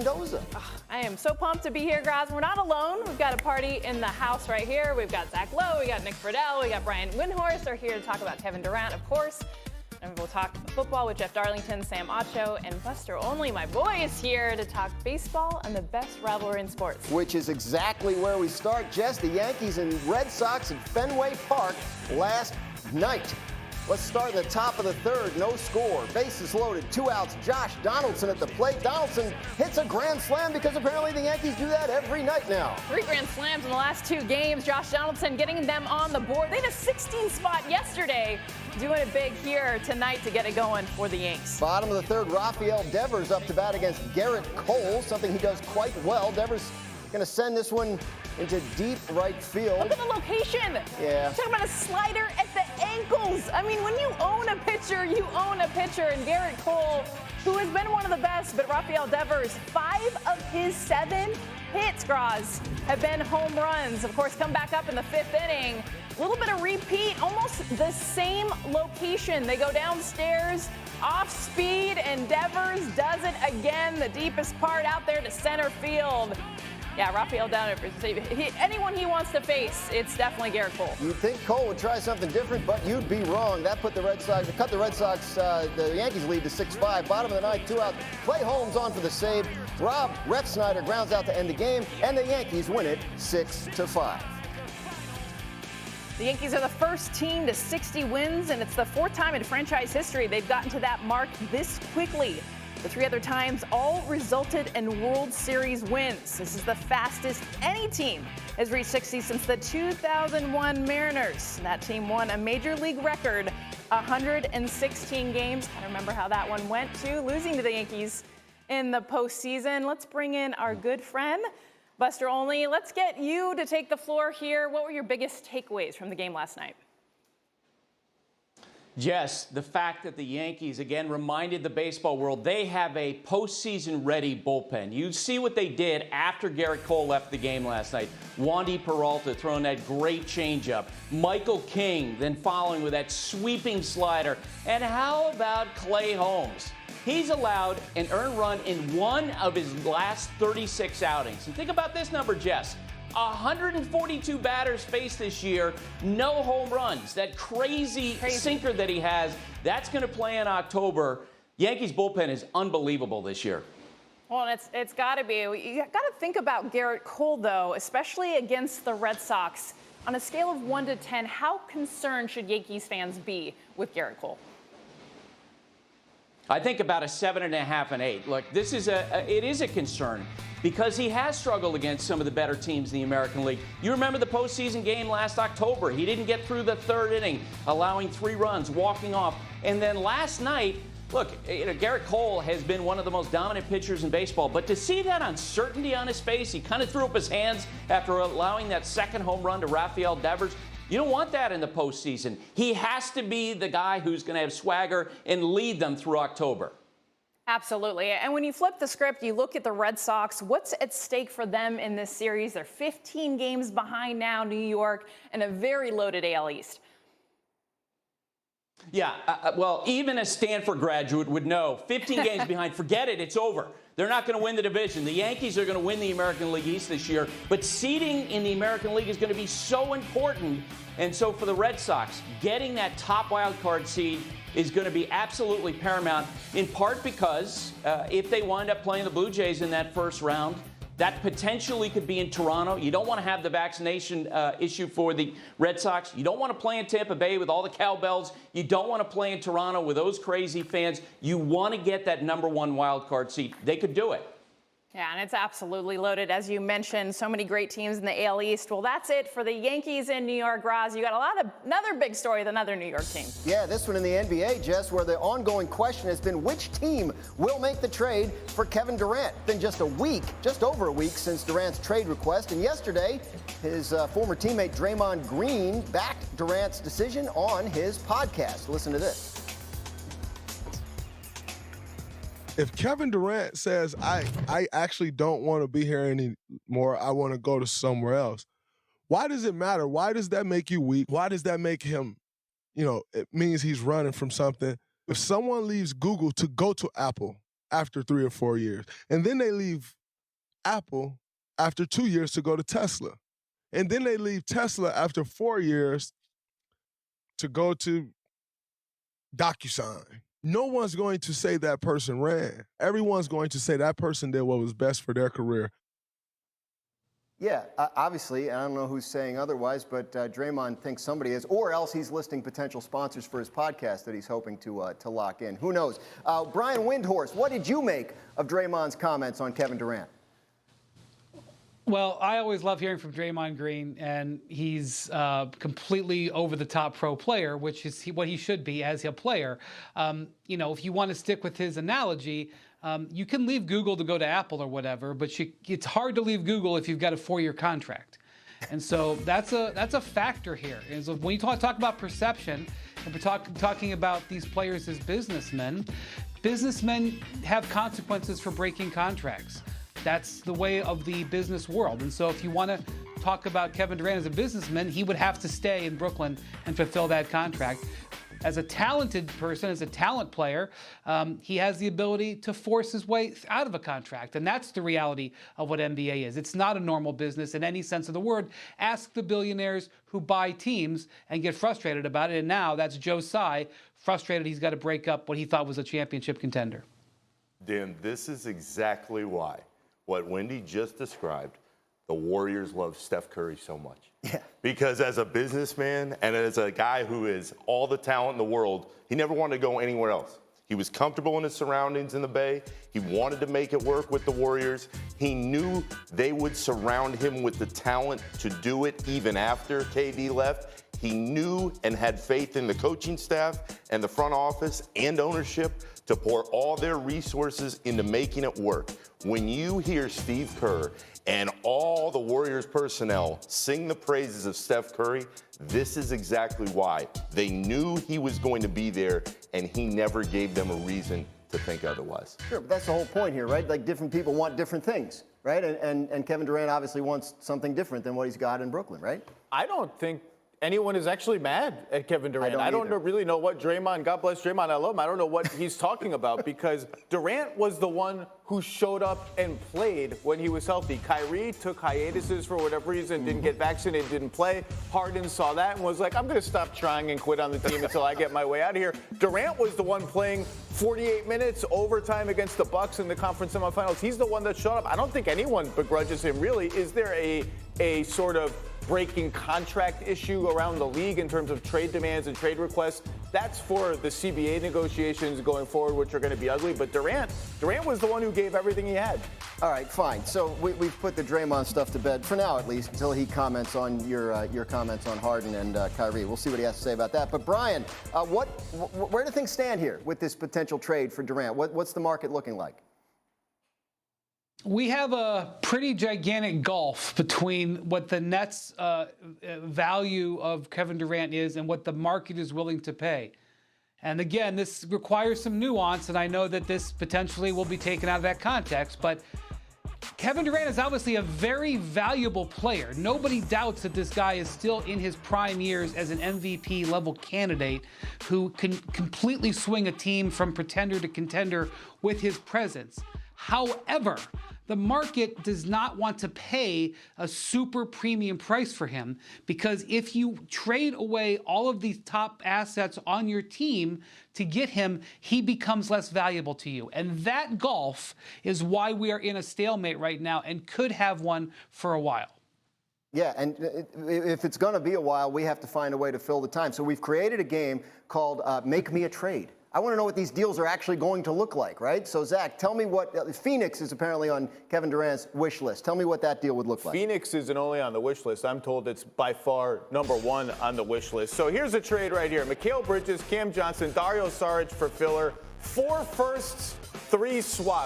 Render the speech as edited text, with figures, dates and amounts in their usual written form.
Mendoza. I am so pumped to be here, guys. We're not alone. We've got a party in the house right here. We've got Zach Lowe, we got Nick Friedel, we got Brian Windhorst. They're here to talk about Kevin Durant, of course. And we'll talk football with Jeff Darlington, Sam Acho, and Buster Only. My boy is here to talk baseball and the best rivalry in sports. Which is exactly where we start, Jess. The Yankees and Red Sox at Fenway Park last night. Let's start in the top of the third. No score. Bases loaded. 2 outs. Josh Donaldson at the plate. Donaldson hits a grand slam because apparently the Yankees do that every night now. 3 grand slams in the last 2 games. Josh Donaldson getting them on the board. They had a 16 spot yesterday. Doing it big here tonight to get it going for the Yanks. Bottom of the third, Rafael Devers up to bat against Garrett Cole, something he does quite well. Devers going to send this one into deep right field. Look at the location. Yeah. Talking about a slider at the ankles. I mean, when you own a pitcher, you own a pitcher. And Garrett Cole, who has been one of the best, but Rafael Devers, 5 of his 7 hits, Graz, have been home runs. Of course, come back up in the 5th inning. A little bit of repeat, almost the same location. They go downstairs, off speed, and Devers does it again. The deepest part out there to center field. Yeah, Rafael Devers, anyone he wants to face, it's definitely Garrett Cole. You'd think Cole would try something different, but you'd be wrong. That put the Red Sox, the Yankees lead to 6-5. Bottom of the ninth, 2 out. Clay Holmes on for the save. Rob Refsnyder grounds out to end the game, and the Yankees win it 6-5. The Yankees are the first team to 60 wins, and it's the 4th time in franchise history they've gotten to that mark this quickly. The 3 other times all resulted in World Series wins. This is the fastest any team has reached 60 since the 2001 Mariners. That team won a major league record 116 games. I remember how that one went, too, losing to the Yankees in the postseason. Let's bring in our good friend, Buster Only. Let's get you to take the floor here. What were your biggest takeaways from the game last night? Jess, the fact that the Yankees, again, reminded the baseball world they have a postseason-ready bullpen. You see what they did after Garrett Cole left the game last night. Wandy Peralta throwing that great changeup. Michael King then following with that sweeping slider. And how about Clay Holmes? He's allowed an earned run in 1 of his last 36 outings. And think about this number, Jess. 142 batters faced this year, no home runs. That crazy sinker that he has, that's going to play in October. Yankees bullpen is unbelievable this year. Well, it's got to be. You got to think about Garrett Cole, though, especially against the Red Sox. On a scale of 1 to 10, how concerned should Yankees fans be with Garrett Cole? I think about a 7.5 and 8. Look, this is it is a concern because he has struggled against some of the better teams in the American League. You remember the postseason game last October. He didn't get through the 3rd inning, allowing 3 runs, walking off. And then last night, look, Garrett Cole has been one of the most dominant pitchers in baseball. But to see that uncertainty on his face, he kind of threw up his hands after allowing that 2nd home run to Rafael Devers. You don't want that in the postseason. He has to be the guy who's going to have swagger and lead them through October. Absolutely. And when you flip the script, you look at the Red Sox, what's at stake for them in this series? They're 15 games behind now, New York, and a very loaded AL East. Yeah, well, even a Stanford graduate would know 15 games behind, forget it, it's over. They're not going to win the division. The Yankees are going to win the American League East this year, but seeding in the American League is going to be so important. And so for the Red Sox, getting that top wild card seed is going to be absolutely paramount, in part because if they wind up playing the Blue Jays in that first round, that potentially could be in Toronto. You don't want to have the vaccination issue for the Red Sox. You don't want to play in Tampa Bay with all the cowbells. You don't want to play in Toronto with those crazy fans. You want to get that #1 wild card seat. They could do it. Yeah, and it's absolutely loaded. As you mentioned, so many great teams in the AL East. Well, that's it for the Yankees in New York. Graz, you got another big story with another New York team. Yeah, this one in the NBA, Jess, where the ongoing question has been which team will make the trade for Kevin Durant. Been just over a week since Durant's trade request. And yesterday, his former teammate Draymond Green backed Durant's decision on his podcast. Listen to this. If Kevin Durant says, I actually don't want to be here anymore, I want to go to somewhere else, why does it matter? Why does that make you weak? Why does that make him, it means he's running from something. If someone leaves Google to go to Apple, after 3 or 4 years. And then they leave Apple after 2 years to go to Tesla. And then they leave Tesla after 4 years to go to DocuSign. No one's going to say that person ran. Everyone's going to say that person did what was best for their career. Yeah, obviously, and I don't know who's saying otherwise, but Draymond thinks somebody is, or else he's listing potential sponsors for his podcast that he's hoping to lock in. Who knows? Brian Windhorst, what did you make of Draymond's comments on Kevin Durant? Well, I always love hearing from Draymond Green, and he's completely over-the-top pro player, which is what he should be as a player. If you want to stick with his analogy, you can leave Google to go to Apple or whatever, but it's hard to leave Google if you've got a 4-year contract. And so that's a factor here. Is when you talk about perception, and we're talking about these players as businessmen have consequences for breaking contracts. That's the way of the business world. And so if you want to talk about Kevin Durant as a businessman, he would have to stay in Brooklyn and fulfill that contract. As a talented person, as a talent player, he has the ability to force his way out of a contract. And that's the reality of what NBA is. It's not a normal business in any sense of the word. Ask the billionaires who buy teams and get frustrated about it. And now that's Joe Tsai, frustrated he's got to break up what he thought was a championship contender. Dan, this is exactly why what Wendy just described, the Warriors love Steph Curry so much. Yeah. Because as a businessman and as a guy who is all the talent in the world, he never wanted to go anywhere else. He was comfortable in his surroundings in the Bay. He wanted to make it work with the Warriors. He knew they would surround him with the talent to do it even after KD left. He knew and had faith in the coaching staff and the front office and ownership to pour all their resources into making it work. When you hear Steve Kerr and all the Warriors personnel sing the praises of Steph Curry, this is exactly why. They knew he was going to be there, and he never gave them a reason to think otherwise. Sure, but that's the whole point here, right? Like, different people want different things, right? And Kevin Durant obviously wants something different than what he's got in Brooklyn, right? I don't think anyone is actually mad at Kevin Durant. I don't really know what Draymond, God bless Draymond, I love him, I don't know what he's talking about, because Durant was the one who showed up and played when he was healthy. Kyrie took hiatuses for whatever reason, didn't get vaccinated, didn't play. Harden saw that and was like, I'm going to stop trying and quit on the team until I get my way out of here. Durant was the one playing 48 minutes overtime against the Bucks in the conference semifinals. He's the one that showed up. I don't think anyone begrudges him, really. Is there a sort of breaking contract issue around the league in terms of trade demands and trade requests? That's for the CBA negotiations going forward, which are going to be ugly. But Durant was the one who gave everything he had. All right, fine. So we've put the Draymond stuff to bed for now, at least, until he comments on your comments on Harden and Kyrie. We'll see what he has to say about that. But Brian, where do things stand here with this potential trade for Durant? What's the market looking like? We have a pretty gigantic gulf between what the Nets' value of Kevin Durant is and what the market is willing to pay. And again, this requires some nuance, and I know that this potentially will be taken out of that context, but Kevin Durant is obviously a very valuable player. Nobody doubts that this guy is still in his prime years as an MVP level candidate who can completely swing a team from pretender to contender with his presence. However, the market does not want to pay a super premium price for him, because if you trade away all of these top assets on your team to get him, he becomes less valuable to you. And that gulf is why we are in a stalemate right now and could have one for a while. Yeah, and if it's going to be a while, we have to find a way to fill the time. So we've created a game called Make Me a Trade. I want to know what these deals are actually going to look like, right? So, Zach, tell me what Phoenix is apparently on Kevin Durant's wish list. Tell me what that deal would look like. Phoenix isn't only on the wish list. I'm told it's by far #1 on the wish list. So here's a trade right here. Mikal Bridges, Cam Johnson, Dario Saric for filler, 4 firsts, 3 swaps.